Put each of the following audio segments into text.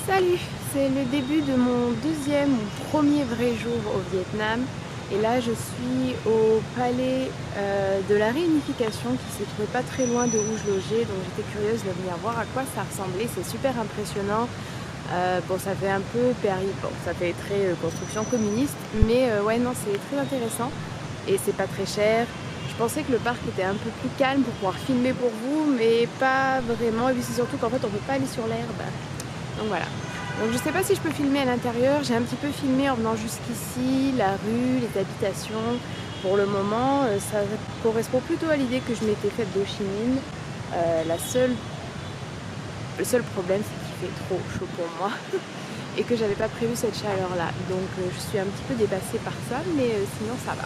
Salut, c'est le début de mon deuxième ou premier vrai jour au Vietnam et là je suis au palais de la réunification qui se trouvait pas très loin de où je logeais, donc j'étais curieuse de venir voir à quoi ça ressemblait. C'est super impressionnant. Bon, ça fait un peu bon, ça fait très construction communiste, mais ouais, non, c'est très intéressant et c'est pas très cher. Je pensais que le parc était un peu plus calme pour pouvoir filmer pour vous, mais pas vraiment. Et puis c'est surtout qu'en fait on peut pas aller sur l'herbe. Donc voilà. Donc je sais pas si je peux filmer à l'intérieur. J'ai un petit peu filmé en venant jusqu'ici, la rue, les habitations. Pour le moment, ça correspond plutôt à l'idée que je m'étais faite d'Ho Chi Minh. Le seul problème, c'est qu'il fait trop chaud pour moi et que j'avais pas prévu cette chaleur-là. Donc je suis un petit peu dépassée par ça, mais sinon ça va.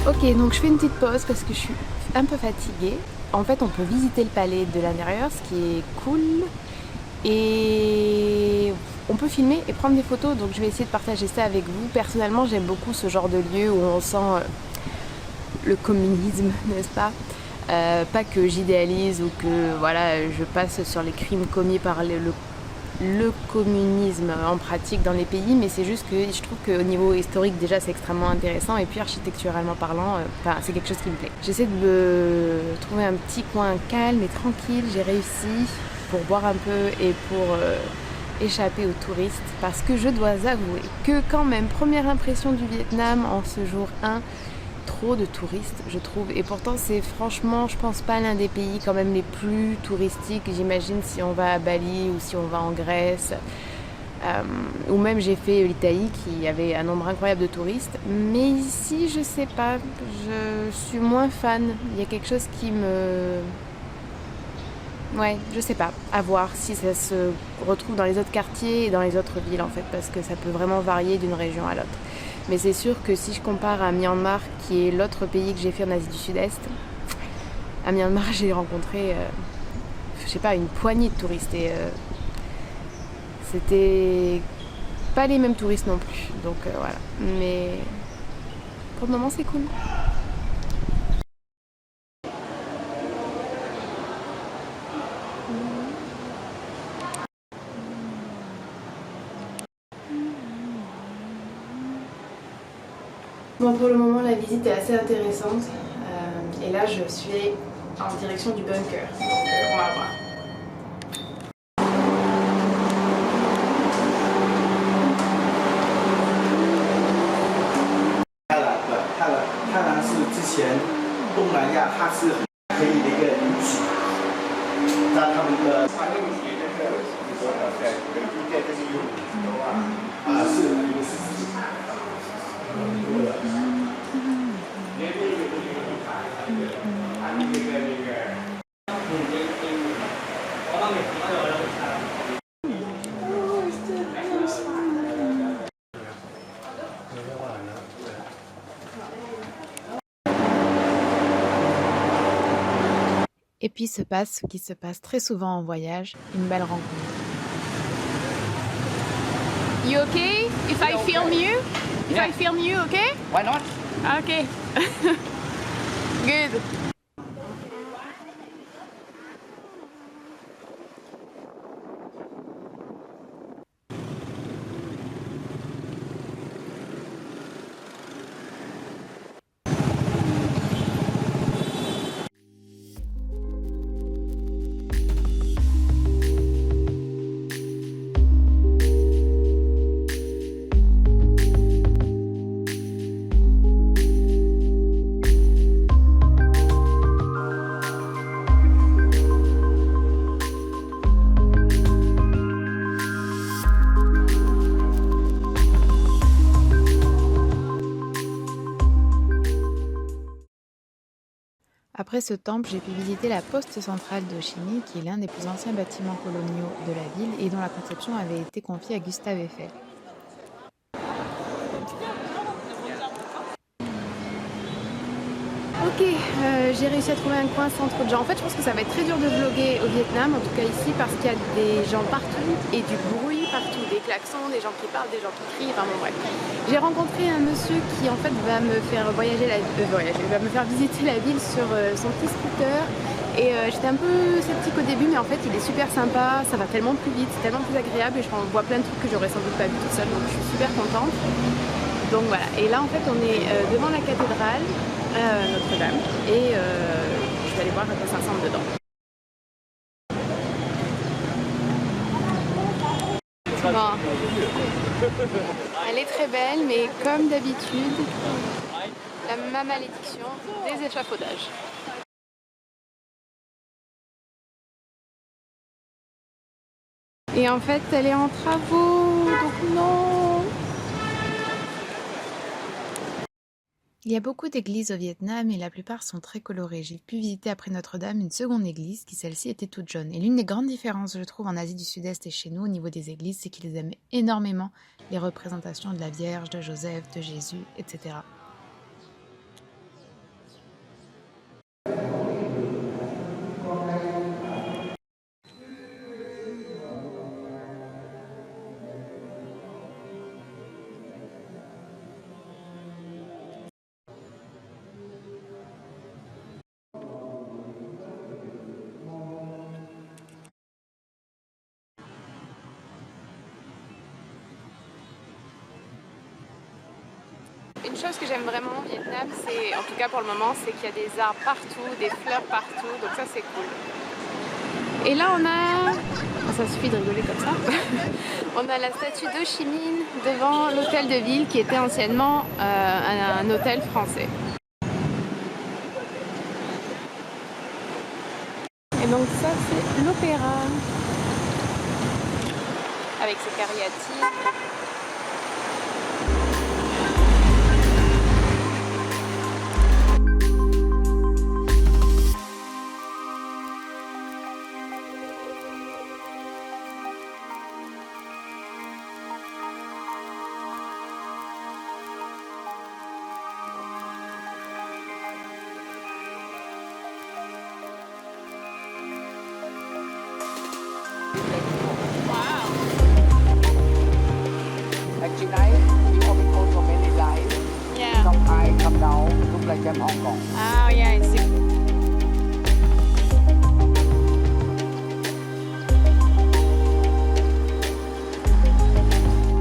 Ok, donc je fais une petite pause parce que je suis un peu fatiguée. En fait, on peut visiter le palais de l'intérieur, ce qui est cool. Et on peut filmer et prendre des photos, donc je vais essayer de partager ça avec vous. Personnellement, j'aime beaucoup ce genre de lieu où on sent le communisme, n'est-ce pas? Pas que j'idéalise ou que voilà, je passe sur les crimes commis par le communisme en pratique dans les pays, mais c'est juste que je trouve qu'au niveau historique déjà c'est extrêmement intéressant et puis architecturalement parlant, c'est quelque chose qui me plaît. J'essaie de me trouver un petit coin calme et tranquille, j'ai réussi pour boire un peu et pour échapper aux touristes parce que je dois avouer que quand même, première impression du Vietnam en ce jour 1, trop de touristes je trouve, et pourtant c'est franchement je pense pas l'un des pays quand même les plus touristiques, j'imagine, si on va à Bali ou si on va en Grèce, ou même j'ai fait l'Italie qui avait un nombre incroyable de touristes, mais ici je sais pas, je suis moins fan, il y a quelque chose qui me... Ouais, je sais pas, à voir si ça se retrouve dans les autres quartiers et dans les autres villes en fait, parce que ça peut vraiment varier d'une région à l'autre. Mais c'est sûr que si je compare à Myanmar, qui est l'autre pays que j'ai fait en Asie du Sud-Est, à Myanmar j'ai rencontré, je sais pas, une poignée de touristes et c'était pas les mêmes touristes non plus. Donc voilà. Mais pour le moment c'est cool. Bon, pour le moment la visite est assez intéressante. Et là je suis en direction du bunker. Donc on va voir. Et puis se passe ce qui se passe très souvent en voyage, une belle rencontre. You okay? If I film you? If I film you, okay? Why not? Okay. Good. Après ce temple, j'ai pu visiter la poste centrale de Ho Chi Minh, qui est l'un des plus anciens bâtiments coloniaux de la ville et dont la conception avait été confiée à Gustave Eiffel. Ok, j'ai réussi à trouver un coin sans trop de gens. En fait, je pense que ça va être très dur de vlogger au Vietnam, en tout cas ici, parce qu'il y a des gens partout et du bruit partout, des klaxons, des gens qui parlent, des gens qui crient, enfin bon bref. J'ai rencontré un monsieur qui en fait va me faire va me faire visiter la ville sur son petit scooter. Et j'étais un peu sceptique au début, mais en fait il est super sympa, ça va tellement plus vite, c'est tellement plus agréable et je vois plein de trucs que j'aurais sans doute pas vu toute seule, donc je suis super contente. Donc voilà, et là en fait on est devant la cathédrale Notre-Dame et je vais aller voir à quoi ça ressemble dedans. Bon. Elle est très belle, mais comme d'habitude, ma malédiction des échafaudages. Et en fait, elle est en travaux, donc non. Il y a beaucoup d'églises au Vietnam et la plupart sont très colorées. J'ai pu visiter après Notre-Dame une seconde église qui celle-ci était toute jaune. Et l'une des grandes différences, je trouve, en Asie du Sud-Est et chez nous au niveau des églises, c'est qu'ils aiment énormément les représentations de la Vierge, de Joseph, de Jésus, etc. Une chose que j'aime vraiment au Vietnam, c'est, en tout cas pour le moment, c'est qu'il y a des arbres partout, des fleurs partout, donc ça c'est cool. Et là on a, ça suffit de rigoler comme ça, on a la statue d'Ho Chi Minh devant l'hôtel de ville qui était anciennement un hôtel français. Et donc ça c'est l'opéra, avec ses cariatides. Chị này đi qua bên cô của bên này lại xong ai cầm đầu lúc là chém Hong Kong. Ah yeah, I see.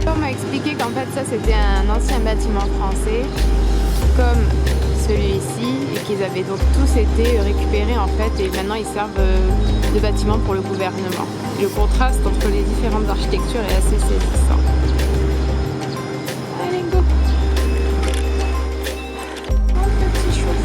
On m'a expliqué qu'en fait ça c'était un ancien bâtiment français comme celui-ci et qu'ils avaient donc tous été récupérés en fait et maintenant ils servent de bâtiment pour le gouvernement. Le contraste entre les différentes architectures est assez saisissant. Allez go! Oh petit chauffeur!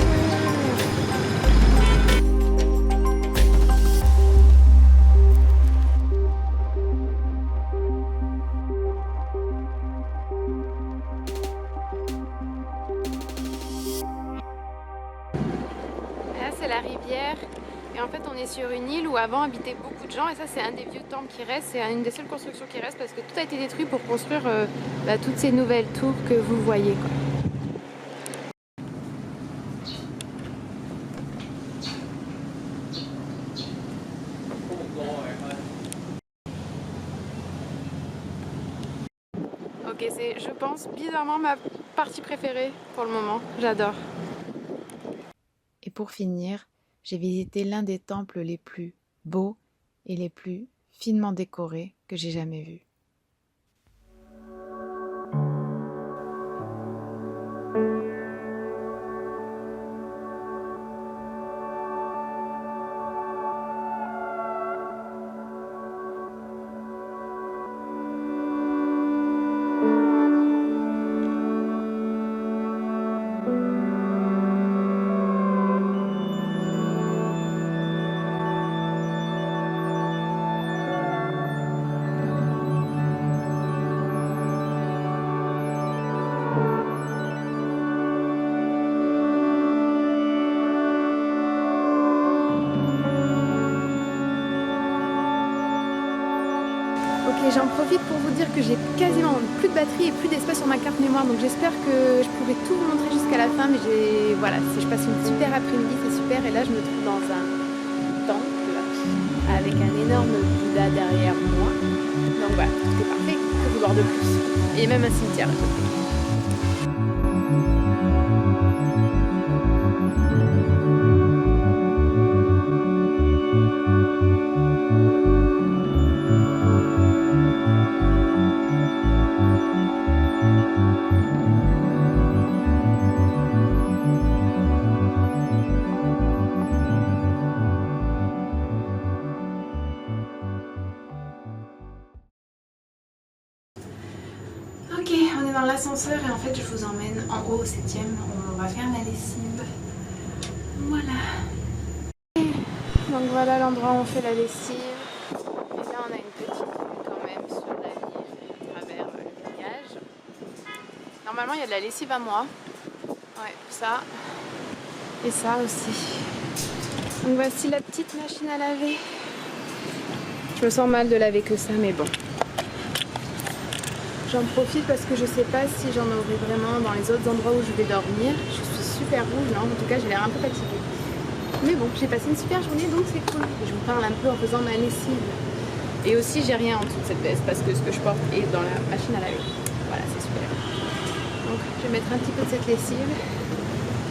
Là c'est la rivière et en fait on est sur une île où avant habitaient beaucoup de gens et ça c'est un des vieux temples qui reste, c'est une des seules constructions qui reste parce que tout a été détruit pour construire toutes ces nouvelles tours que vous voyez quoi. Ok, c'est je pense bizarrement ma partie préférée pour le moment, j'adore. Et pour finir, j'ai visité l'un des temples les plus beaux et les plus finement décorés que j'ai jamais vus. pour vous dire que j'ai quasiment plus de batterie et plus d'espace sur ma carte mémoire, donc j'espère que je pourrai tout vous montrer jusqu'à la fin, mais voilà, je passe une super après-midi, c'est super, et là je me trouve dans un temple avec un énorme Bouddha derrière moi, donc voilà, tout est parfait, que vouloir de plus, et même un cimetière. Ok, on est dans l'ascenseur et en fait je vous emmène en haut au 7e, on va faire la lessive. Voilà. Donc voilà l'endroit où on fait la lessive. Et là on a une petite vue quand même sur la ville à travers le village. Normalement il y a de la lessive à moi. Ouais, ça. Et ça aussi. Donc voici la petite machine à laver. Je me sens mal de laver que ça, mais bon. J'en profite parce que je sais pas si j'en aurai vraiment dans les autres endroits où je vais dormir. Je suis super rouge, hein. En tout cas j'ai l'air un peu fatiguée. Mais bon, j'ai passé une super journée donc c'est cool. Je vous parle un peu en faisant ma lessive. Et aussi j'ai rien en dessous de cette veste parce que ce que je porte est dans la machine à laver. Voilà, c'est super. Donc je vais mettre un petit peu de cette lessive.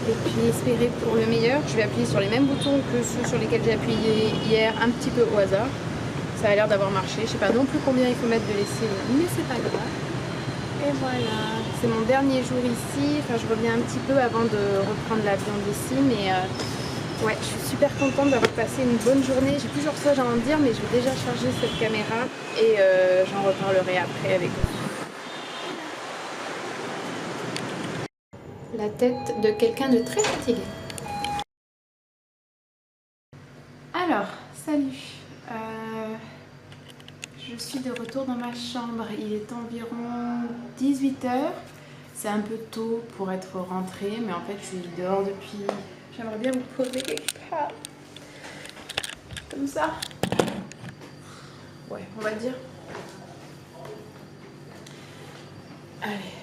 Et puis espérer pour le meilleur. Je vais appuyer sur les mêmes boutons que ceux sur lesquels j'ai appuyé hier un petit peu au hasard. Ça a l'air d'avoir marché. Je sais pas non plus combien il faut mettre de lessive, mais c'est pas grave. Et voilà, c'est mon dernier jour ici, enfin je reviens un petit peu avant de reprendre l'avion d'ici, mais ouais, je suis super contente d'avoir passé une bonne journée. J'ai plusieurs choses à en dire, mais je vais déjà charger cette caméra et j'en reparlerai après avec vous. La tête de quelqu'un de très fatigué. Alors, salut. Je suis de retour dans ma chambre, il est environ 18 h. C'est un peu tôt pour être rentrée, mais en fait je suis dehors depuis... J'aimerais bien vous poser quelque part. Comme ça. Ouais, on va dire. Allez.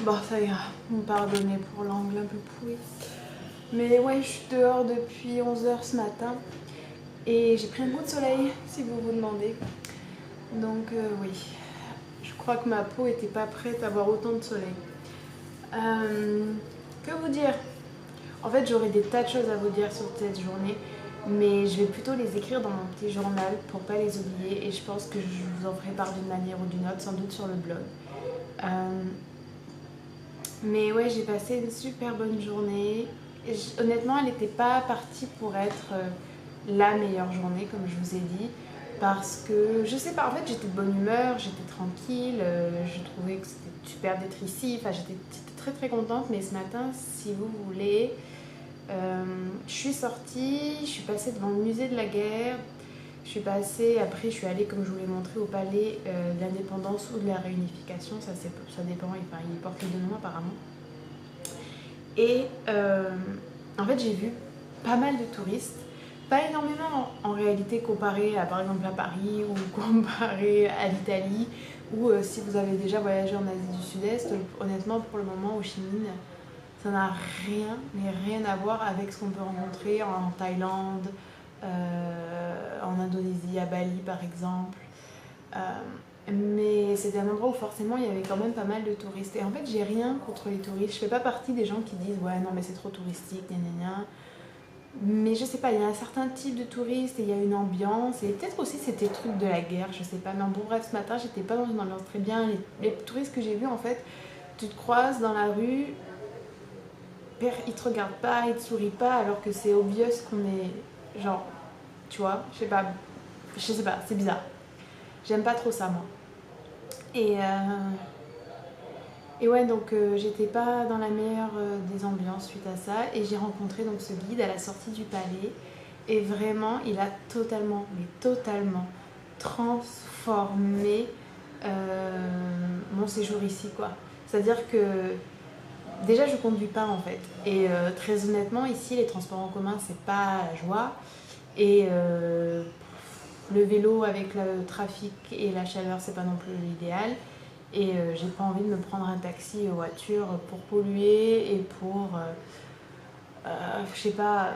Bon, ça ira. Vous me pardonnez pour l'angle un peu pourri. Mais ouais, je suis dehors depuis 11 h ce matin. Et j'ai pris un coup de soleil, si vous vous demandez. Donc oui, je crois que ma peau n'était pas prête à avoir autant de soleil. Que vous dire? En fait, j'aurais des tas de choses à vous dire sur cette journée, mais je vais plutôt les écrire dans mon petit journal pour pas les oublier. Et je pense que je vous en ferai part d'une manière ou d'une autre, sans doute sur le blog. Mais ouais, j'ai passé une super bonne journée. Honnêtement, elle n'était pas partie pour être la meilleure journée, comme je vous ai dit. Parce que, je sais pas, en fait j'étais de bonne humeur, j'étais tranquille, je trouvais que c'était super d'être ici, enfin j'étais très très contente, mais ce matin, si vous voulez, je suis sortie, je suis passée devant le musée de la guerre, je suis passée, après je suis allée, comme je vous l'ai montré, au palais de l'indépendance ou de la réunification, ça dépend, enfin il porte les deux noms apparemment. Et en fait j'ai vu pas mal de touristes. Pas énormément en réalité comparé à par exemple à Paris ou comparé à l'Italie ou si vous avez déjà voyagé en Asie du Sud-Est, honnêtement pour le moment au Chine, ça n'a rien, mais rien à voir avec ce qu'on peut rencontrer en Thaïlande, en Indonésie, à Bali par exemple. Mais c'était un endroit où forcément il y avait quand même pas mal de touristes. Et en fait j'ai rien contre les touristes, je fais pas partie des gens qui disent ouais non mais c'est trop touristique, gna gna gna. Mais je sais pas, il y a un certain type de touristes et il y a une ambiance. Et peut-être aussi c'était le truc de la guerre, je sais pas. Mais bon bref, ce matin j'étais pas dans une ambiance très bien. Les touristes que j'ai vus en fait, tu te croises dans la rue, ils te regardent pas, ils te sourient pas alors que c'est obvious qu'on est genre, tu vois, je sais pas, c'est bizarre. J'aime pas trop ça moi. Et ouais, donc j'étais pas dans la meilleure des ambiances suite à ça. Et j'ai rencontré donc ce guide à la sortie du palais. Et vraiment, il a totalement, mais totalement transformé mon séjour ici, quoi. C'est-à-dire que déjà, je conduis pas en fait. Et très honnêtement, ici, les transports en commun, c'est pas la joie. Et le vélo avec le trafic et la chaleur, c'est pas non plus l'idéal. Et j'ai pas envie de me prendre un taxi ou voiture pour polluer et pour... je sais pas,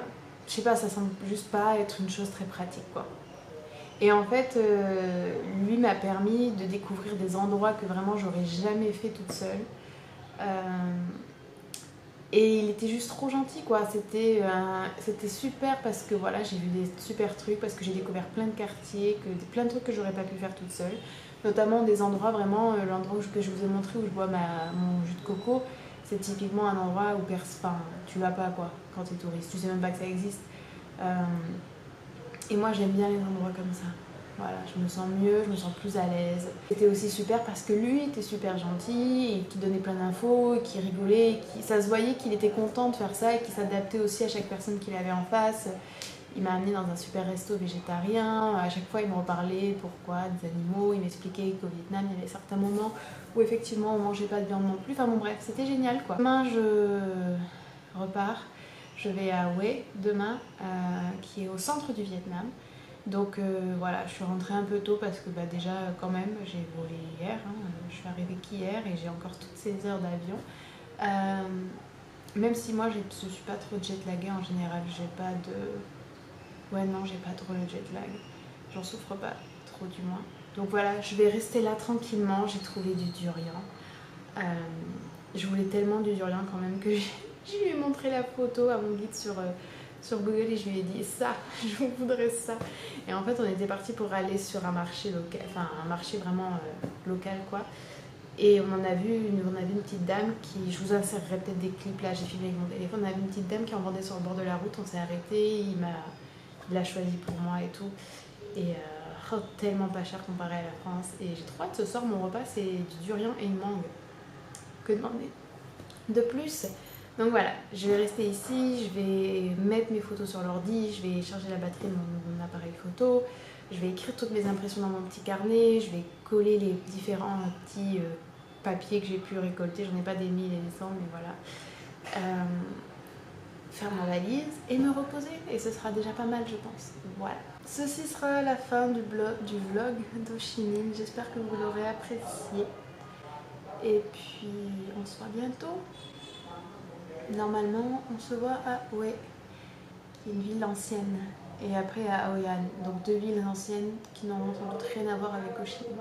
ça semble juste pas être une chose très pratique, quoi. Et en fait, lui m'a permis de découvrir des endroits que vraiment j'aurais jamais fait toute seule. Et il était juste trop gentil, quoi. C'était super parce que voilà, j'ai vu des super trucs, parce que j'ai découvert plein de quartiers, plein de trucs que j'aurais pas pu faire toute seule. Notamment des endroits vraiment, l'endroit que je vous ai montré où je bois mon jus de coco, c'est typiquement un endroit où tu vas pas, quoi, quand t'es touriste. Tu sais même pas que ça existe. Et moi, j'aime bien les endroits comme ça. Voilà, je me sens mieux, je me sens plus à l'aise. C'était aussi super parce que lui était super gentil, et qui donnait plein d'infos, et qui rigolait, ça se voyait qu'il était content de faire ça et qu'il s'adaptait aussi à chaque personne qu'il avait en face. Il m'a amené dans un super resto végétarien, à chaque fois il me reparlait pourquoi des animaux, il m'expliquait qu'au Vietnam il y avait certains moments où effectivement on mangeait pas de viande non plus. Enfin bon bref, c'était génial, quoi. Demain je repars, je vais à Hue demain, qui est au centre du Vietnam. Donc voilà, je suis rentrée un peu tôt parce que déjà quand même j'ai volé hier, hein, je suis arrivée qu'hier et j'ai encore toutes ces heures d'avion. Même si moi je suis pas trop jet-laguée en général, j'ai pas de... Ouais non, j'ai pas trop le jet-lag, j'en souffre pas trop du moins. Donc voilà, je vais rester là tranquillement, j'ai trouvé du durian. Je voulais tellement du durian quand même que je lui ai montré la photo à mon guide sur Google et je lui ai dit ça, je voudrais ça. Et en fait, on était parti pour aller sur un marché local, enfin un marché vraiment local, quoi. Et on a vu une petite dame qui, je vous insérerai peut-être des clips là, j'ai filmé avec mon téléphone, on a vu une petite dame qui en vendait sur le bord de la route, on s'est arrêté, il l'a choisi pour moi et tout. Et tellement pas cher comparé à la France. Et j'ai trop hâte, ce soir mon repas c'est du durian et une mangue. Que demander de plus? Donc voilà, je vais rester ici, je vais mettre mes photos sur l'ordi, je vais charger la batterie de mon appareil photo, je vais écrire toutes mes impressions dans mon petit carnet, je vais coller les différents petits papiers que j'ai pu récolter, j'en ai pas des 1000 et des 100, mais voilà. Faire ma valise et me reposer, et ce sera déjà pas mal, je pense. Voilà. Ceci sera la fin du vlog d'Ho Chi Minh, j'espère que vous l'aurez apprécié. Et puis on se voit bientôt. Normalement, on se voit à Hue, qui est une ville ancienne, et après à Hoi An, donc deux villes anciennes qui n'ont sans doute rien à voir avec Ho Chi Minh.